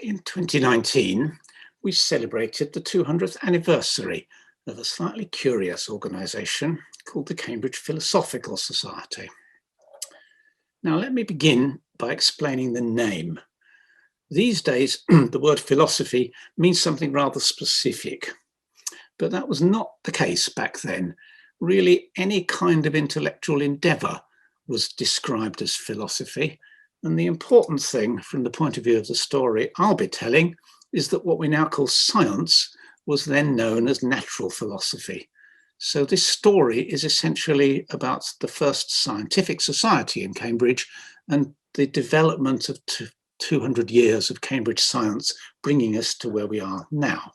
in 2019, we celebrated the 200th anniversary of a slightly curious organisation called the Cambridge Philosophical Society. Now, let me begin by explaining the name. These days, the word philosophy means something rather specific, but that was not the case back then. Really, any kind of intellectual endeavour was described as philosophy. And the important thing from the point of view of the story I'll be telling is that what we now call science was then known as natural philosophy. So this story is essentially about the first scientific society in Cambridge and the development of 200 years of Cambridge science, bringing us to where we are now.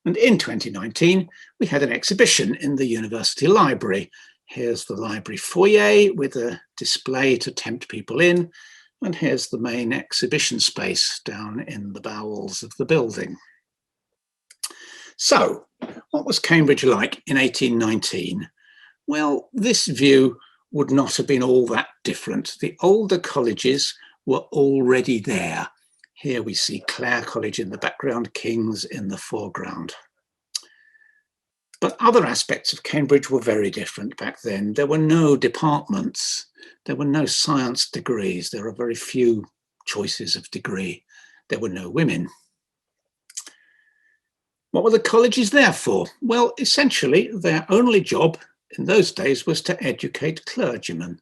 And in 2019, we had an exhibition in the university library. Here's the library foyer with a display to tempt people in, and here's the main exhibition space down in the bowels of the building. So, what was Cambridge like in 1819? Well, this view would not have been all that different. The older colleges were already there. Here we see Clare College in the background, King's in the foreground. But other aspects of Cambridge were very different back then. There were no departments. There were no science degrees. There are very few choices of degree. There were no women. What were the colleges there for? Well, essentially, their only job in those days was to educate clergymen.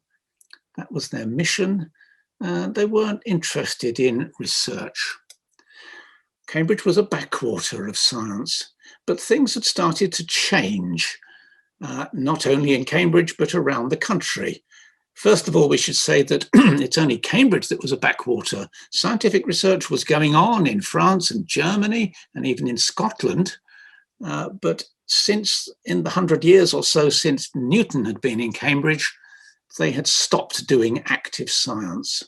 That was their mission. They weren't interested in research. Cambridge was a backwater of science, but things had started to change, not only in Cambridge, but around the country. First of all, we should say that it's only Cambridge that was a backwater. Scientific research was going on in France and Germany and even in Scotland. But since in the 100 years or so since Newton had been in Cambridge, they had stopped doing active science.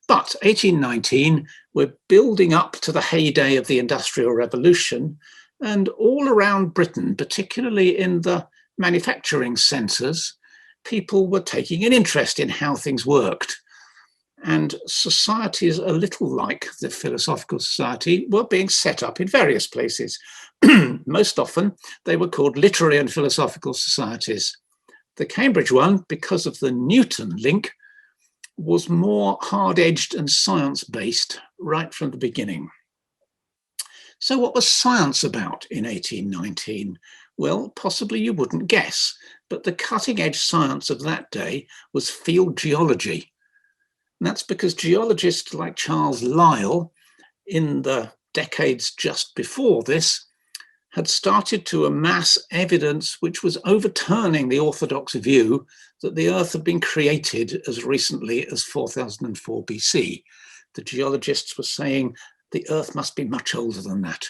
But 1819, we're building up to the heyday of the Industrial Revolution, and all around Britain, particularly in the manufacturing centres, people were taking an interest in how things worked. And societies a little like the Philosophical Society were being set up in various places. Most often, they were called literary and philosophical societies. The Cambridge one, because of the Newton link, was more hard-edged and science-based right from the beginning. So what was science about in 1819? Well, possibly you wouldn't guess, but the cutting-edge science of that day was field geology. And that's because geologists like Charles Lyell, in the decades just before this, had started to amass evidence which was overturning the orthodox view that the Earth had been created as recently as 4004 BC. The geologists were saying the Earth must be much older than that,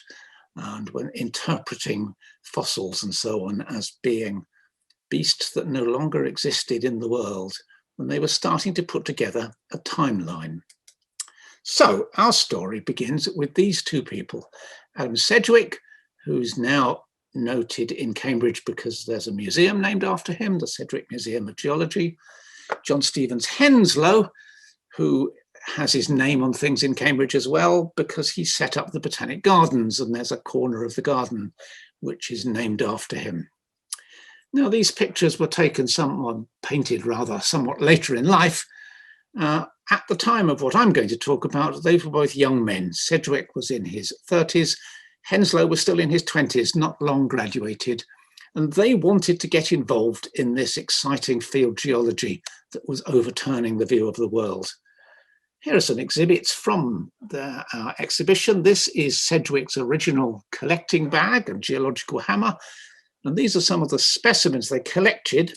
and when interpreting fossils and so on as being beasts that no longer existed in the world, when they were starting to put together a timeline. So our story begins with these two people, Adam Sedgwick, who's now noted in Cambridge because there's a museum named after him, the Sedgwick Museum of Geology. John Stevens Henslow, who has his name on things in Cambridge as well because he set up the Botanic Gardens, and there's a corner of the garden which is named after him. Now, these pictures were taken painted rather somewhat later in life. At the time of what I'm going to talk about, they were both young men. Sedgwick was in his 30s. Henslow was still in his 20s, not long graduated, and they wanted to get involved in this exciting field geology that was overturning the view of the world. Here are some exhibits from the exhibition. This is Sedgwick's original collecting bag and geological hammer, and these are some of the specimens they collected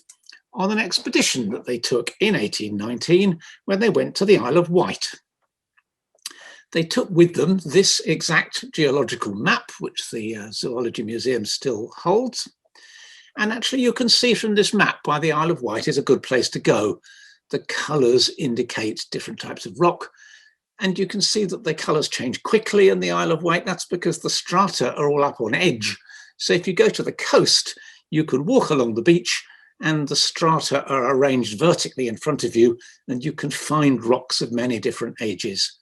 on an expedition that they took in 1819 when they went to the Isle of Wight. They took with them this exact geological map, which the Zoology Museum still holds. And actually you can see from this map why the Isle of Wight is a good place to go. The colours indicate different types of rock, and you can see that the colours change quickly in the Isle of Wight. That's because the strata are all up on edge. So if you go to the coast, you can walk along the beach and the strata are arranged vertically in front of you, and you can find rocks of many different ages.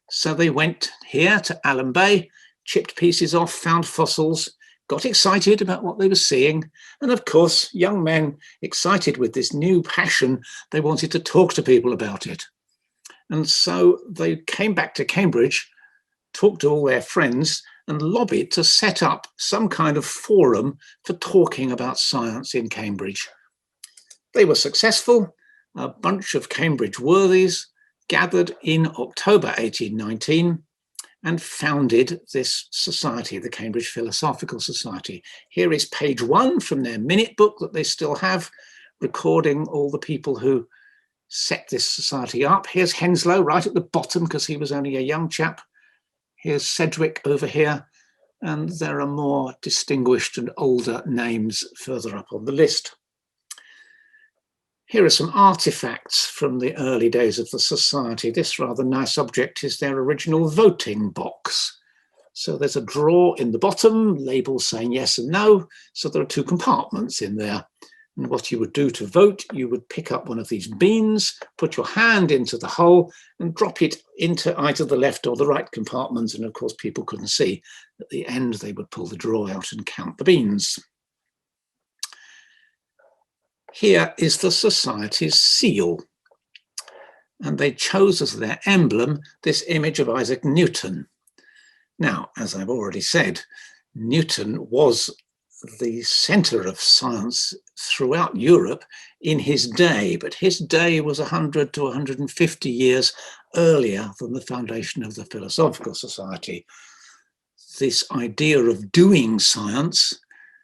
So they went here to Allen Bay, chipped pieces off, found fossils, got excited about what they were seeing. And of course, young men excited with this new passion, they wanted to talk to people about it. And so they came back to Cambridge, talked to all their friends, and lobbied to set up some kind of forum for talking about science in Cambridge. They were successful. A bunch of Cambridge worthies gathered in October 1819 and founded this society, the Cambridge Philosophical Society. Here is page 1 from their minute book that they still have, recording all the people who set this society up. Here's Henslow right at the bottom because he was only a young chap. Here's Sedgwick over here, and there are more distinguished and older names further up on the list. Here are some artifacts from the early days of the society. This rather nice object is their original voting box. So there's a drawer in the bottom, labels saying yes and no. So there are 2 compartments in there. And what you would do to vote, you would pick up one of these beans, put your hand into the hole and drop it into either the left or the right compartments. And of course, people couldn't see. At the end, they would pull the drawer out and count the beans. Here is the society's seal. And they chose as their emblem this image of Isaac Newton. Now, as I've already said, Newton was the center of science throughout Europe in his day, but his day was 100 to 150 years earlier than the foundation of the Philosophical Society. This idea of doing science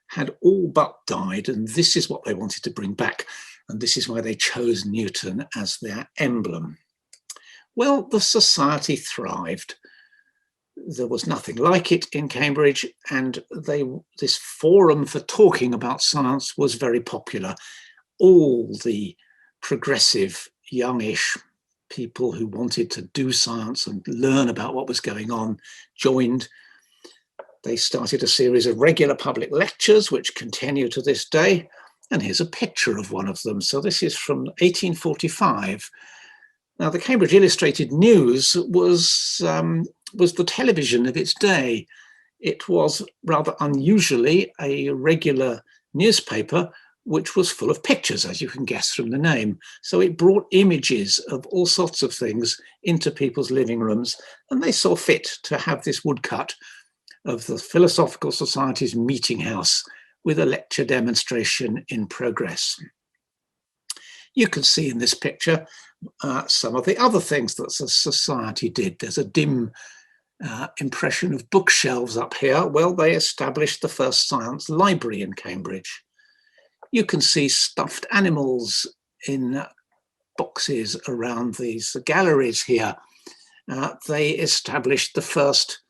had all but died, and this is what they wanted to bring back, and this is why they chose Newton as their emblem. Well, the society thrived. There was nothing like it in Cambridge, and this forum for talking about science was very popular. All the progressive, youngish people who wanted to do science and learn about what was going on joined. They started a series of regular public lectures, which continue to this day. And here's a picture of one of them. So this is from 1845. Now, the Cambridge Illustrated News was the television of its day. It was rather unusually a regular newspaper, which was full of pictures, as you can guess from the name. So it brought images of all sorts of things into people's living rooms, and they saw fit to have this woodcut of the Philosophical Society's meeting house with a lecture demonstration in progress. You can see in this picture some of the other things that the society did. There's a dim impression of bookshelves up here. Well, they established the first science library in Cambridge. You can see stuffed animals in boxes around these galleries here. They established the first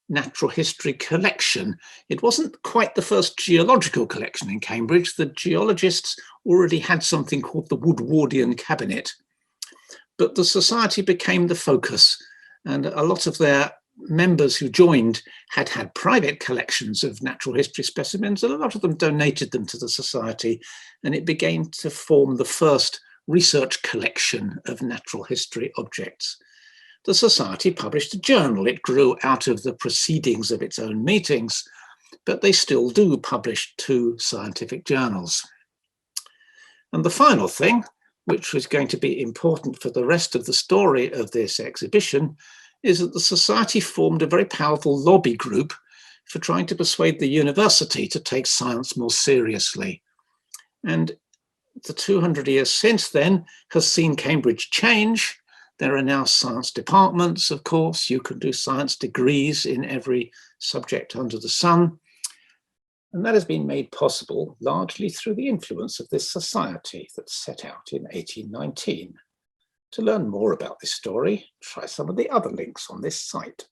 natural history collection. It wasn't quite the first geological collection in Cambridge. The geologists already had something called the Woodwardian Cabinet, but the society became the focus, and a lot of their members who joined had private collections of natural history specimens, and a lot of them donated them to the society, and it began to form the first research collection of natural history objects. The society published a journal. It grew out of the proceedings of its own meetings, but they still do publish 2 scientific journals. And the final thing, which was going to be important for the rest of the story of this exhibition, is that the society formed a very powerful lobby group for trying to persuade the university to take science more seriously. And the 200 years since then has seen Cambridge change. There are now science departments, of course. You can do science degrees in every subject under the sun. And that has been made possible largely through the influence of this society that set out in 1819. To learn more about this story, try some of the other links on this site.